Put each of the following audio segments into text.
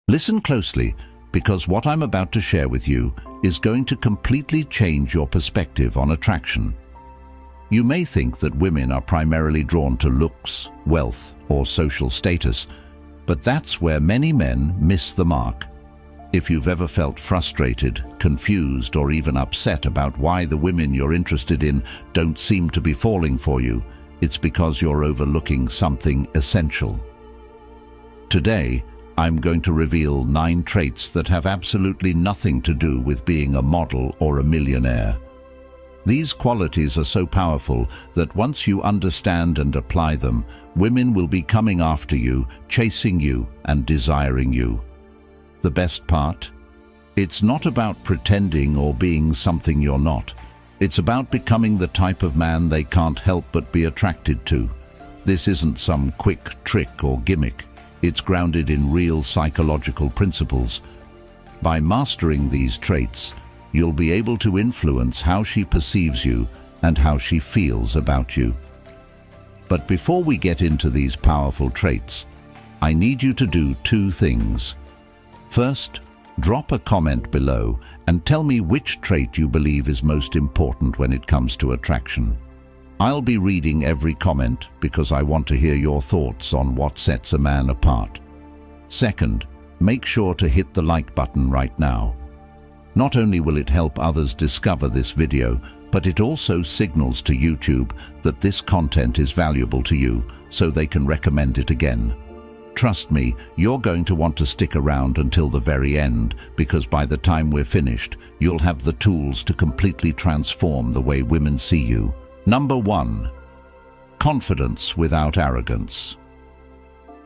Listen closely, because what I'm about to share with you is going to completely change your perspective on attraction. You may think that women are primarily drawn to looks, wealth, or social status, but that's where many men miss the mark. If you've ever felt frustrated, confused, or even upset about why the women you're interested in don't seem to be falling for you, it's because you're overlooking something essential. Today, I'm going to reveal 9 traits that have absolutely nothing to do with being a model or a millionaire. These qualities are so powerful that once you understand and apply them, women will be coming after you, chasing you, and desiring you. The best part? It's not about pretending or being something you're not. It's about becoming the type of man they can't help but be attracted to. This isn't some quick trick or gimmick. It's grounded in real psychological principles. By mastering these traits, you'll be able to influence how she perceives you and how she feels about you. But before we get into these powerful traits, I need you to do 2 things. First, drop a comment below and tell me which trait you believe is most important when it comes to attraction. I'll be reading every comment because I want to hear your thoughts on what sets a man apart. Second, make sure to hit the like button right now. Not only will it help others discover this video, but it also signals to YouTube that this content is valuable to you, so they can recommend it again. Trust me, you're going to want to stick around until the very end, because by the time we're finished, you'll have the tools to completely transform the way women see you. Number 1. Confidence without arrogance.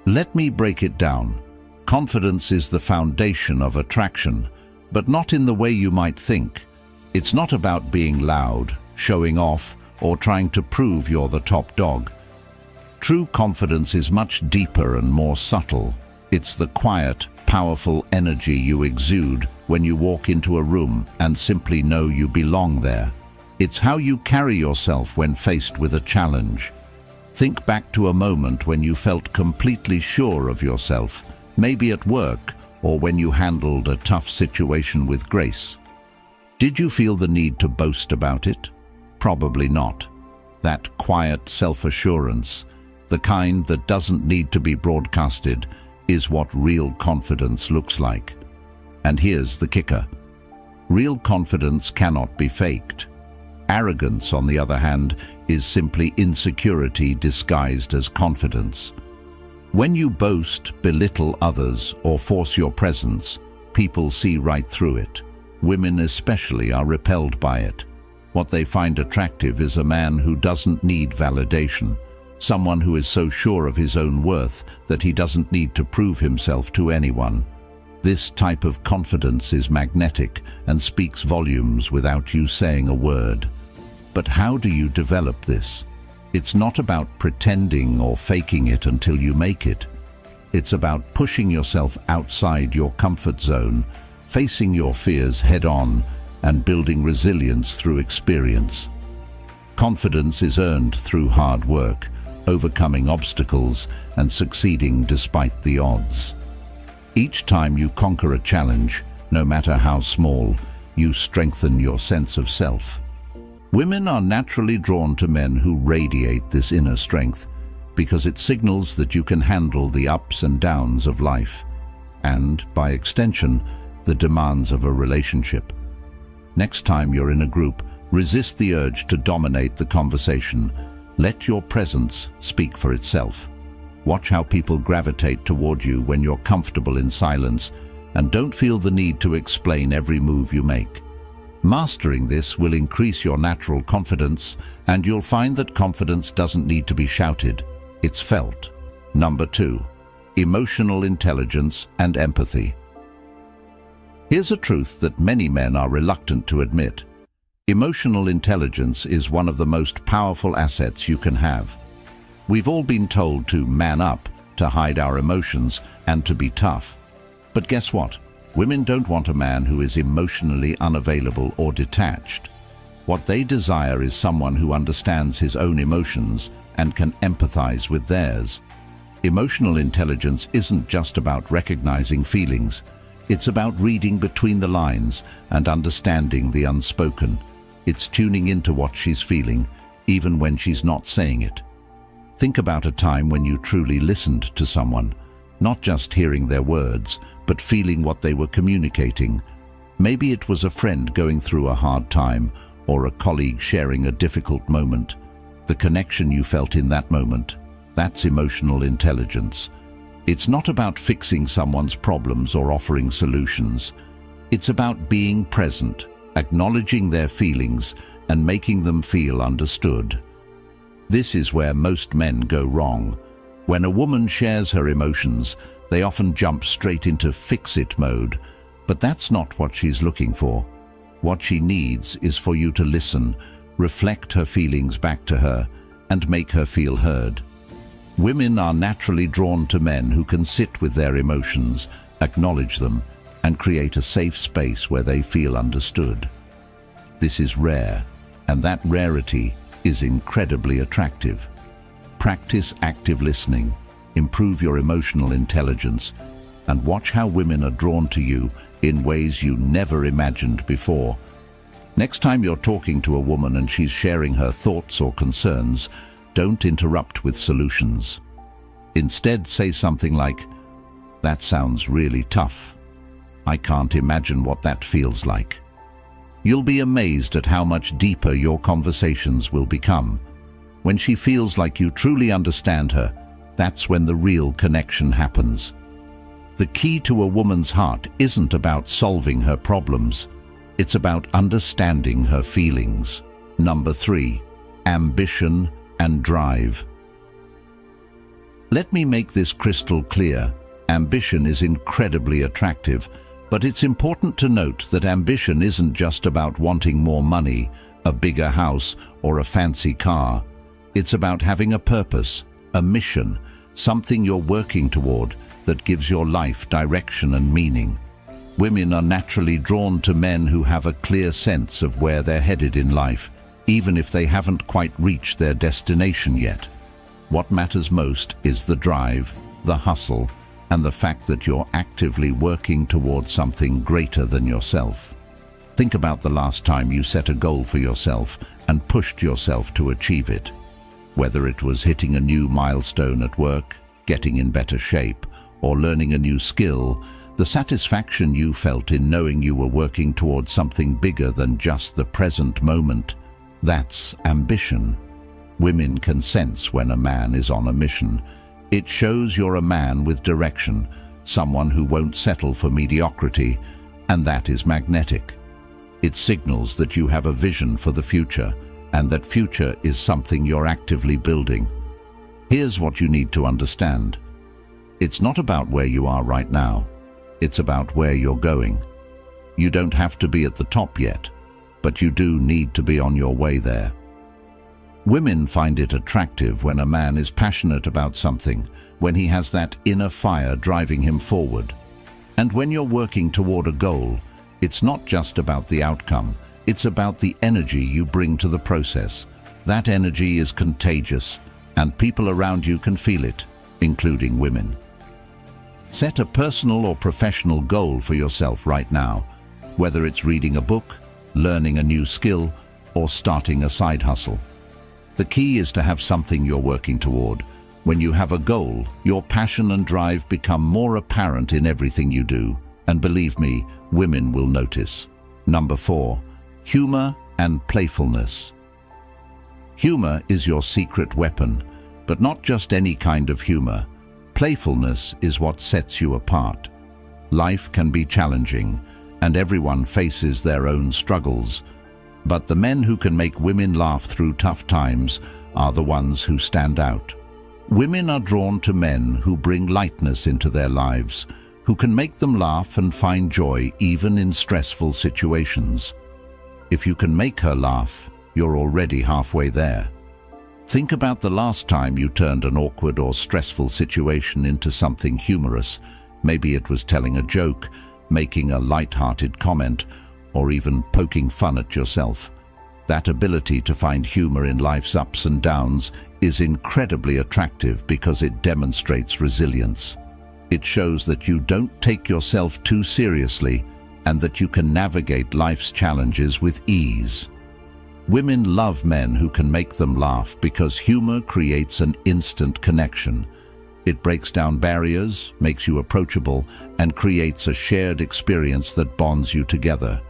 Let me break it down. Confidence is the foundation of attraction, but not in the way you might think. It's not about being loud, showing off, or trying to prove you're the top dog. True confidence is much deeper and more subtle. It's the quiet, powerful energy you exude when you walk into a room and simply know you belong there. It's how you carry yourself when faced with a challenge. Think back to a moment when you felt completely sure of yourself, maybe at work or when you handled a tough situation with grace. Did you feel the need to boast about it? Probably not. That quiet self-assurance, the kind that doesn't need to be broadcasted, is what real confidence looks like. And here's the kicker. Real confidence cannot be faked. Arrogance, on the other hand, is simply insecurity disguised as confidence. When you boast, belittle others, or force your presence, people see right through it. Women especially are repelled by it. What they find attractive is a man who doesn't need validation, someone who is so sure of his own worth that he doesn't need to prove himself to anyone. This type of confidence is magnetic and speaks volumes without you saying a word. But how do you develop this? It's not about pretending or faking it until you make it. It's about pushing yourself outside your comfort zone, facing your fears head-on, and building resilience through experience. Confidence is earned through hard work, overcoming obstacles, and succeeding despite the odds. Each time you conquer a challenge, no matter how small, you strengthen your sense of self. Women are naturally drawn to men who radiate this inner strength because it signals that you can handle the ups and downs of life and, by extension, the demands of a relationship. Next time you're in a group, resist the urge to dominate the conversation. Let your presence speak for itself. Watch how people gravitate toward you when you're comfortable in silence, and don't feel the need to explain every move you make. Mastering this will increase your natural confidence, and you'll find that confidence doesn't need to be shouted. It's felt. Number 2. Emotional intelligence and empathy. Here's a truth that many men are reluctant to admit. Emotional intelligence is one of the most powerful assets you can have. We've all been told to man up, to hide our emotions, and to be tough. But guess what? Women don't want a man who is emotionally unavailable or detached. What they desire is someone who understands his own emotions and can empathize with theirs. Emotional intelligence isn't just about recognizing feelings. It's about reading between the lines and understanding the unspoken. It's tuning into what she's feeling, even when she's not saying it. Think about a time when you truly listened to someone, not just hearing their words, but feeling what they were communicating. Maybe it was a friend going through a hard time, or a colleague sharing a difficult moment. The connection you felt in that moment, that's emotional intelligence. It's not about fixing someone's problems or offering solutions. It's about being present, acknowledging their feelings, and making them feel understood. This is where most men go wrong. When a woman shares her emotions, they often jump straight into fix-it mode, but that's not what she's looking for. What she needs is for you to listen, reflect her feelings back to her, and make her feel heard. Women are naturally drawn to men who can sit with their emotions, acknowledge them, and create a safe space where they feel understood. This is rare, and that rarity is incredibly attractive. Practice active listening, improve your emotional intelligence, and watch how women are drawn to you in ways you never imagined before. Next time you're talking to a woman and she's sharing her thoughts or concerns, don't interrupt with solutions. Instead, say something like, "That sounds really tough. I can't imagine what that feels like." You'll be amazed at how much deeper your conversations will become. When she feels like you truly understand her, that's when the real connection happens. The key to a woman's heart isn't about solving her problems. It's about understanding her feelings. Number 3, ambition and drive. Let me make this crystal clear. Ambition is incredibly attractive, but it's important to note that ambition isn't just about wanting more money, a bigger house, or a fancy car. It's about having a purpose, a mission, something you're working toward that gives your life direction and meaning. Women are naturally drawn to men who have a clear sense of where they're headed in life, even if they haven't quite reached their destination yet. What matters most is the drive, the hustle, and the fact that you're actively working towards something greater than yourself. Think about the last time you set a goal for yourself and pushed yourself to achieve it. Whether it was hitting a new milestone at work, getting in better shape, or learning a new skill, the satisfaction you felt in knowing you were working towards something bigger than just the present moment, that's ambition. Women can sense when a man is on a mission. It shows you're a man with direction, someone who won't settle for mediocrity, and that is magnetic. It signals that you have a vision for the future, and that future is something you're actively building. Here's what you need to understand. It's not about where you are right now. It's about where you're going. You don't have to be at the top yet, but you do need to be on your way there. Women find it attractive when a man is passionate about something, when he has that inner fire driving him forward. And when you're working toward a goal, it's not just about the outcome, it's about the energy you bring to the process. That energy is contagious, and people around you can feel it, including women. Set a personal or professional goal for yourself right now, whether it's reading a book, learning a new skill, or starting a side hustle. The key is to have something you're working toward. When you have a goal, your passion and drive become more apparent in everything you do. And believe me, women will notice. Number 4, humor and playfulness. Humor is your secret weapon, but not just any kind of humor. Playfulness is what sets you apart. Life can be challenging, and everyone faces their own struggles. But the men who can make women laugh through tough times are the ones who stand out. Women are drawn to men who bring lightness into their lives, who can make them laugh and find joy even in stressful situations. If you can make her laugh, you're already halfway there. Think about the last time you turned an awkward or stressful situation into something humorous. Maybe it was telling a joke, making a light-hearted comment, or even poking fun at yourself. That ability to find humor in life's ups and downs is incredibly attractive because it demonstrates resilience. It shows that you don't take yourself too seriously and that you can navigate life's challenges with ease. Women love men who can make them laugh because humor creates an instant connection. It breaks down barriers, makes you approachable, and creates a shared experience that bonds you together.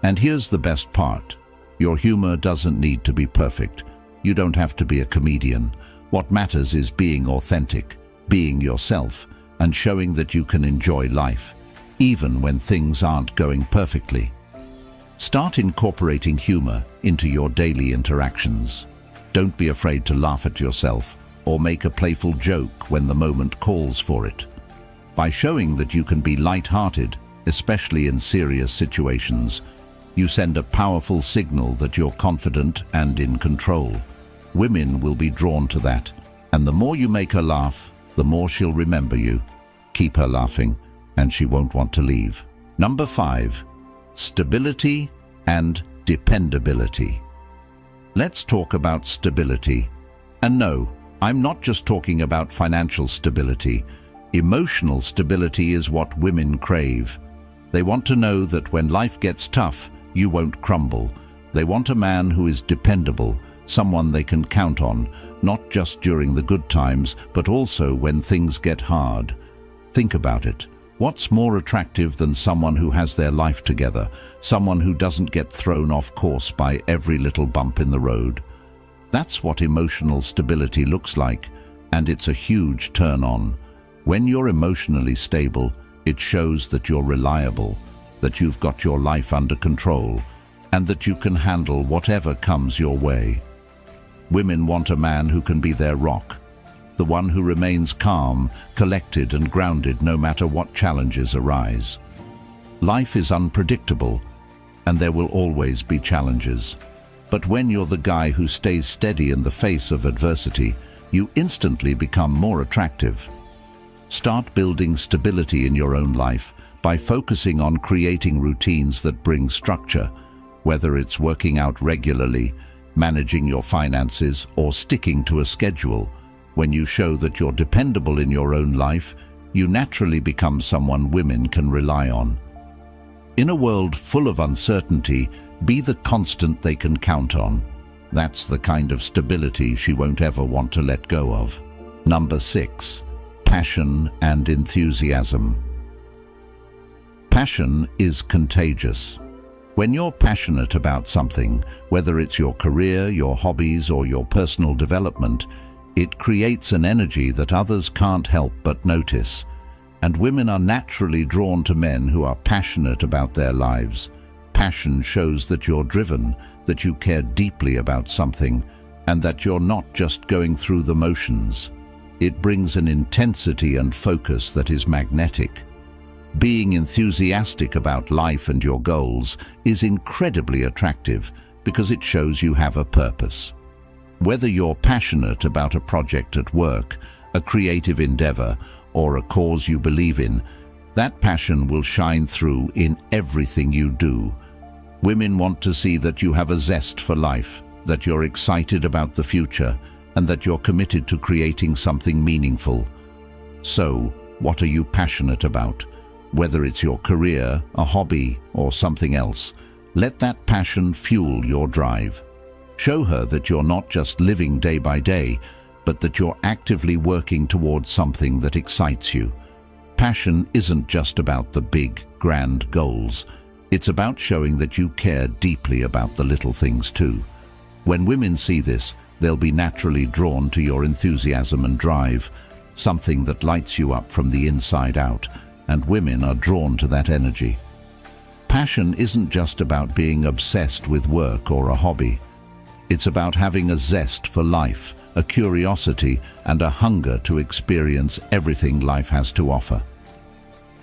And here's the best part. Your humor doesn't need to be perfect. You don't have to be a comedian. What matters is being authentic, being yourself, and showing that you can enjoy life, even when things aren't going perfectly. Start incorporating humor into your daily interactions. Don't be afraid to laugh at yourself or make a playful joke when the moment calls for it. By showing that you can be light-hearted, especially in serious situations, you send a powerful signal that you're confident and in control. Women will be drawn to that, and the more you make her laugh, the more she'll remember you. Keep her laughing, and she won't want to leave. Number 5. Stability and dependability. Let's talk about stability. And no, I'm not just talking about financial stability. Emotional stability is what women crave. They want to know that when life gets tough, you won't crumble. They want a man who is dependable, someone they can count on, not just during the good times, but also when things get hard. Think about it. What's more attractive than someone who has their life together, someone who doesn't get thrown off course by every little bump in the road? That's what emotional stability looks like, and it's a huge turn-on. When you're emotionally stable, it shows that you're reliable, that you've got your life under control, and that you can handle whatever comes your way. Women want a man who can be their rock, the one who remains calm, collected and grounded no matter what challenges arise. Life is unpredictable, and there will always be challenges. But when you're the guy who stays steady in the face of adversity, you instantly become more attractive. Start building stability in your own life by focusing on creating routines that bring structure, whether it's working out regularly, managing your finances, or sticking to a schedule. When you show that you're dependable in your own life, you naturally become someone women can rely on. In a world full of uncertainty, be the constant they can count on. That's the kind of stability she won't ever want to let go of. Number 6. Passion and enthusiasm. Passion is contagious. When you're passionate about something, whether it's your career, your hobbies, or your personal development, it creates an energy that others can't help but notice. And women are naturally drawn to men who are passionate about their lives. Passion shows that you're driven, that you care deeply about something, and that you're not just going through the motions. It brings an intensity and focus that is magnetic. Being enthusiastic about life and your goals is incredibly attractive because it shows you have a purpose. Whether you're passionate about a project at work, a creative endeavor, or a cause you believe in, that passion will shine through in everything you do. Women want to see that you have a zest for life, that you're excited about the future, and that you're committed to creating something meaningful. So, what are you passionate about? Whether it's your career, a hobby, or something else, let that passion fuel your drive. Show her that you're not just living day by day, but that you're actively working towards something that excites you. Passion isn't just about the big, grand goals. It's about showing that you care deeply about the little things too. When women see this, they'll be naturally drawn to your enthusiasm and drive, something that lights you up from the inside out, and women are drawn to that energy. Passion isn't just about being obsessed with work or a hobby. It's about having a zest for life, a curiosity, and a hunger to experience everything life has to offer.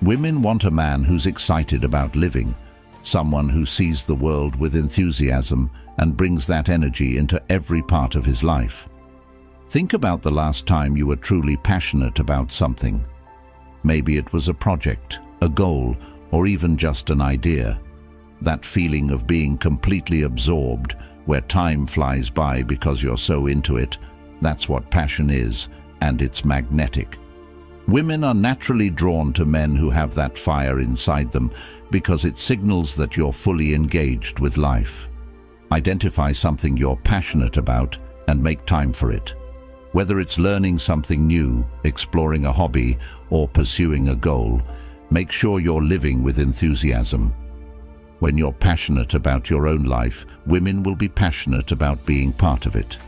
Women want a man who's excited about living, someone who sees the world with enthusiasm and brings that energy into every part of his life. Think about the last time you were truly passionate about something. Maybe it was a project, a goal, or even just an idea. That feeling of being completely absorbed, where time flies by because you're so into it. That's what passion is, and it's magnetic. Women are naturally drawn to men who have that fire inside them because it signals that you're fully engaged with life. Identify something you're passionate about and make time for it. Whether it's learning something new, exploring a hobby, or pursuing a goal, make sure you're living with enthusiasm. When you're passionate about your own life, women will be passionate about being part of it.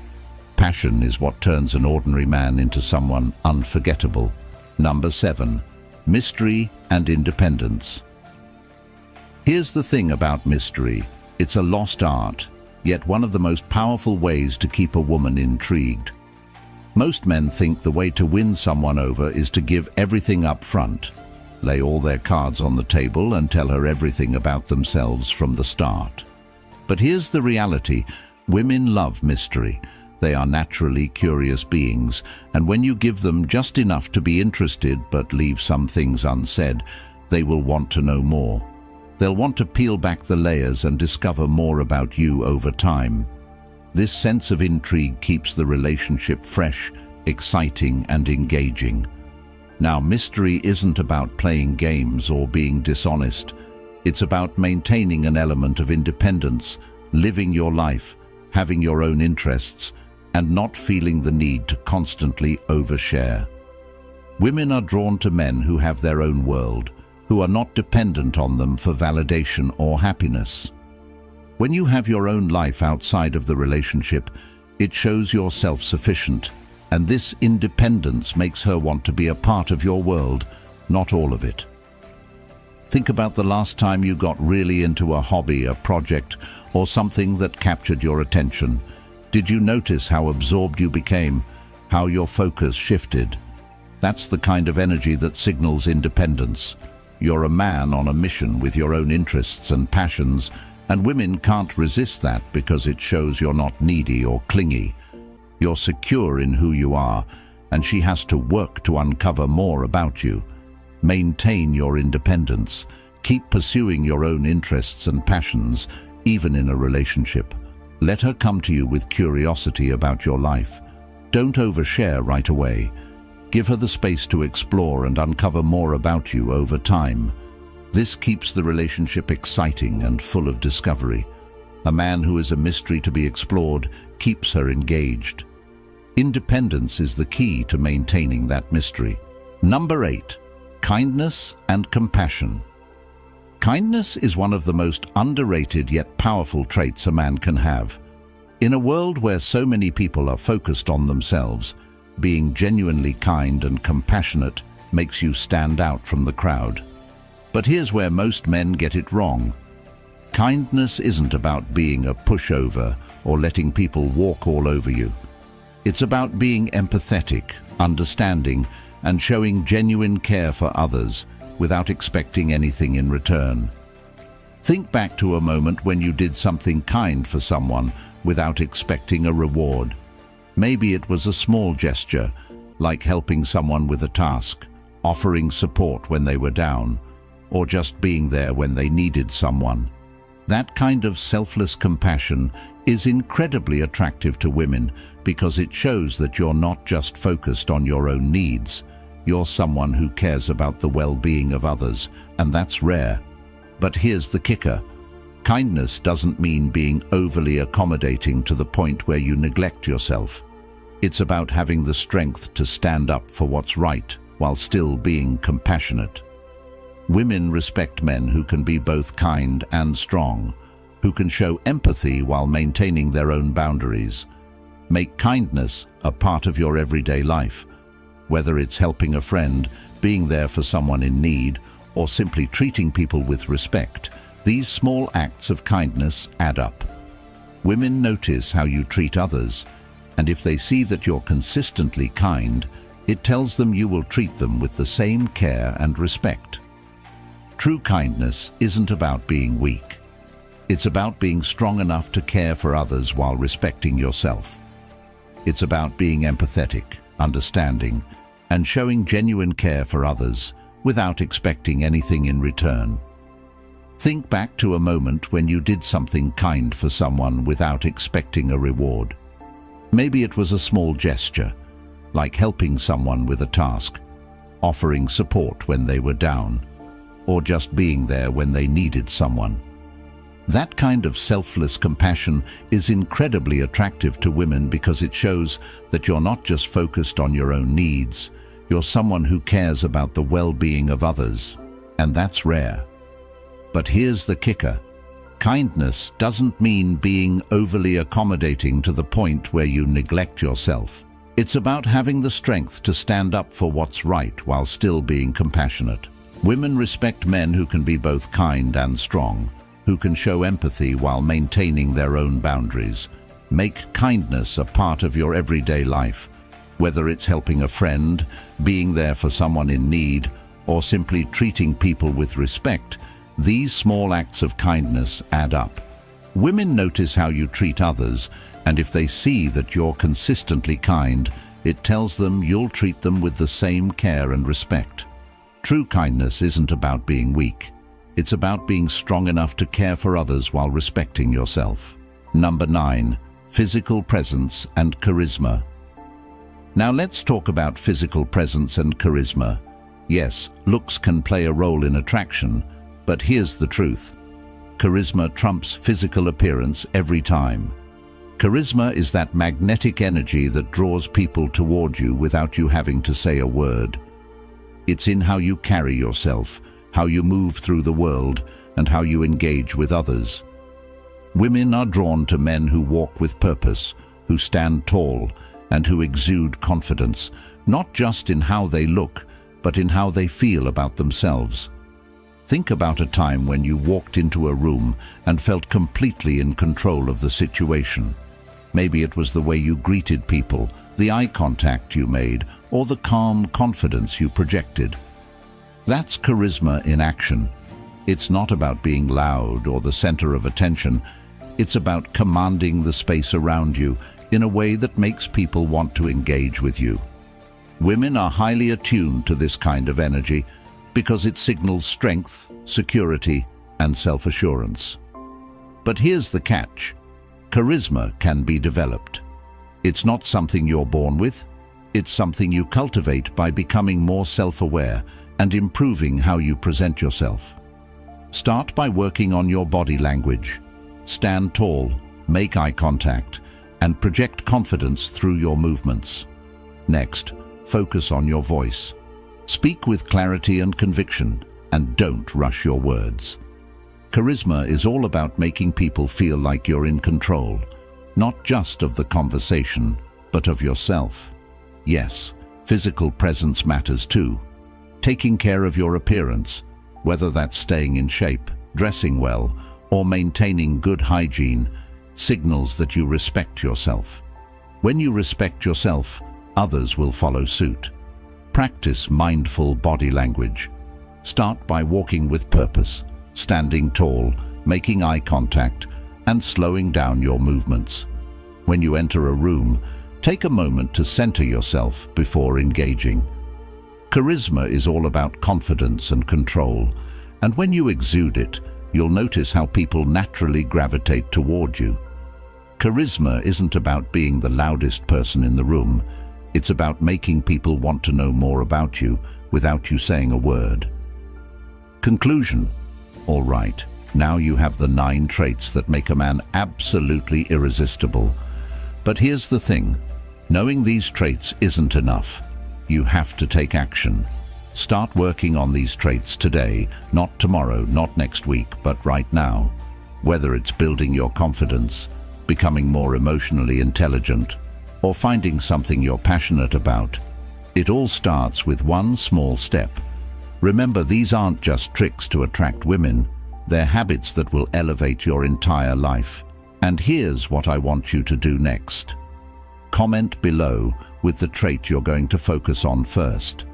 Passion is what turns an ordinary man into someone unforgettable. Number 7. Mystery and independence. Here's the thing about mystery. It's a lost art, yet one of the most powerful ways to keep a woman intrigued. Most men think the way to win someone over is to give everything up front, lay all their cards on the table and tell her everything about themselves from the start. But here's the reality. Women love mystery. They are naturally curious beings, and when you give them just enough to be interested but leave some things unsaid, they will want to know more. They'll want to peel back the layers and discover more about you over time. This sense of intrigue keeps the relationship fresh, exciting, and engaging. Now, mystery isn't about playing games or being dishonest. It's about maintaining an element of independence, living your life, having your own interests, and not feeling the need to constantly overshare. Women are drawn to men who have their own world, who are not dependent on them for validation or happiness. When you have your own life outside of the relationship, it shows you're self-sufficient, and this independence makes her want to be a part of your world, not all of it. Think about the last time you got really into a hobby, a project, or something that captured your attention. Did you notice how absorbed you became, how your focus shifted? That's the kind of energy that signals independence. You're a man on a mission with your own interests and passions, and women can't resist that because it shows you're not needy or clingy. You're secure in who you are, and she has to work to uncover more about you. Maintain your independence. Keep pursuing your own interests and passions, even in a relationship. Let her come to you with curiosity about your life. Don't overshare right away. Give her the space to explore and uncover more about you over time. This keeps the relationship exciting and full of discovery. A man who is a mystery to be explored keeps her engaged. Independence is the key to maintaining that mystery. Number 8. Kindness and compassion. Kindness is one of the most underrated yet powerful traits a man can have. In a world where so many people are focused on themselves, being genuinely kind and compassionate makes you stand out from the crowd. But here's where most men get it wrong. Kindness isn't about being a pushover or letting people walk all over you. It's about being empathetic, understanding, and showing genuine care for others without expecting anything in return. Think back to a moment when you did something kind for someone without expecting a reward. Maybe it was a small gesture, like helping someone with a task, offering support when they were down, or just being there when they needed someone. That kind of selfless compassion is incredibly attractive to women because it shows that you're not just focused on your own needs. You're someone who cares about the well-being of others, and that's rare. But here's the kicker. Kindness doesn't mean being overly accommodating to the point where you neglect yourself. It's about having the strength to stand up for what's right while still being compassionate. Women respect men who can be both kind and strong, who can show empathy while maintaining their own boundaries. Make kindness a part of your everyday life. Whether it's helping a friend, being there for someone in need, or simply treating people with respect, these small acts of kindness add up. Women notice how you treat others, and if they see that you're consistently kind, it tells them you will treat them with the same care and respect. True kindness isn't about being weak. It's about being strong enough to care for others while respecting yourself. It's about being empathetic, understanding, and showing genuine care for others without expecting anything in return. Think back to a moment when you did something kind for someone without expecting a reward. Maybe it was a small gesture, like helping someone with a task, offering support when they were down, or just being there when they needed someone. That kind of selfless compassion is incredibly attractive to women because it shows that you're not just focused on your own needs, you're someone who cares about the well-being of others, and that's rare. But here's the kicker. Kindness doesn't mean being overly accommodating to the point where you neglect yourself. It's about having the strength to stand up for what's right while still being compassionate. Women respect men who can be both kind and strong, who can show empathy while maintaining their own boundaries. Make kindness a part of your everyday life, whether it's helping a friend, being there for someone in need, or simply treating people with respect. These small acts of kindness add up. Women notice how you treat others, and if they see that you're consistently kind, it tells them you'll treat them with the same care and respect. True kindness isn't about being weak. It's about being strong enough to care for others while respecting yourself. Number 9, physical presence and charisma. Now let's talk about physical presence and charisma. Yes, looks can play a role in attraction, but here's the truth. Charisma trumps physical appearance every time. Charisma is that magnetic energy that draws people toward you without you having to say a word. It's in how you carry yourself, how you move through the world, and how you engage with others. Women are drawn to men who walk with purpose, who stand tall, and who exude confidence, not just in how they look, but in how they feel about themselves. Think about a time when you walked into a room and felt completely in control of the situation. Maybe it was the way you greeted people, the eye contact you made, or the calm confidence you projected. That's charisma in action. It's not about being loud or the center of attention. It's about commanding the space around you in a way that makes people want to engage with you. Women are highly attuned to this kind of energy because it signals strength, security, and self-assurance. But here's the catch. Charisma can be developed. It's not something you're born with. It's something you cultivate by becoming more self-aware and improving how you present yourself. Start by working on your body language. Stand tall, make eye contact, and project confidence through your movements. Next, focus on your voice. Speak with clarity and conviction, and don't rush your words. Charisma is all about making people feel like you're in control, not just of the conversation, but of yourself. Yes, physical presence matters too. Taking care of your appearance, whether that's staying in shape, dressing well, or maintaining good hygiene, signals that you respect yourself. When you respect yourself, others will follow suit. Practice mindful body language. Start by walking with purpose, standing tall, making eye contact, and slowing down your movements. When you enter a room, take a moment to center yourself before engaging. Charisma is all about confidence and control, and when you exude it, you'll notice how people naturally gravitate toward you. Charisma isn't about being the loudest person in the room. It's about making people want to know more about you without you saying a word. Conclusion. All right, now you have the 9 traits that make a man absolutely irresistible. But here's the thing. Knowing these traits isn't enough. You have to take action. Start working on these traits today, not tomorrow, not next week, but right now. Whether it's building your confidence, becoming more emotionally intelligent, or finding something you're passionate about, it all starts with one small step. Remember, these aren't just tricks to attract women. They're habits that will elevate your entire life. And here's what I want you to do next. Comment below with the trait you're going to focus on first.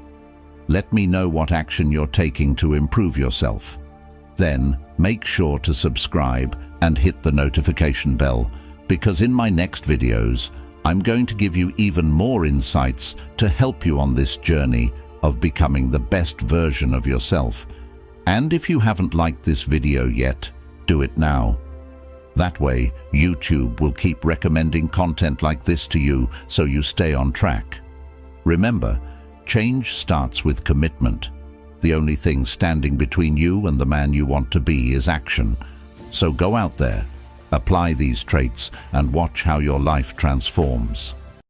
Let me know what action you're taking to improve yourself. Then, make sure to subscribe and hit the notification bell, because in my next videos, I'm going to give you even more insights to help you on this journey of becoming the best version of yourself. And if you haven't liked this video yet, do it now. That way, YouTube will keep recommending content like this to you so you stay on track. Remember, change starts with commitment. The only thing standing between you and the man you want to be is action. So go out there, apply these traits, and watch how your life transforms.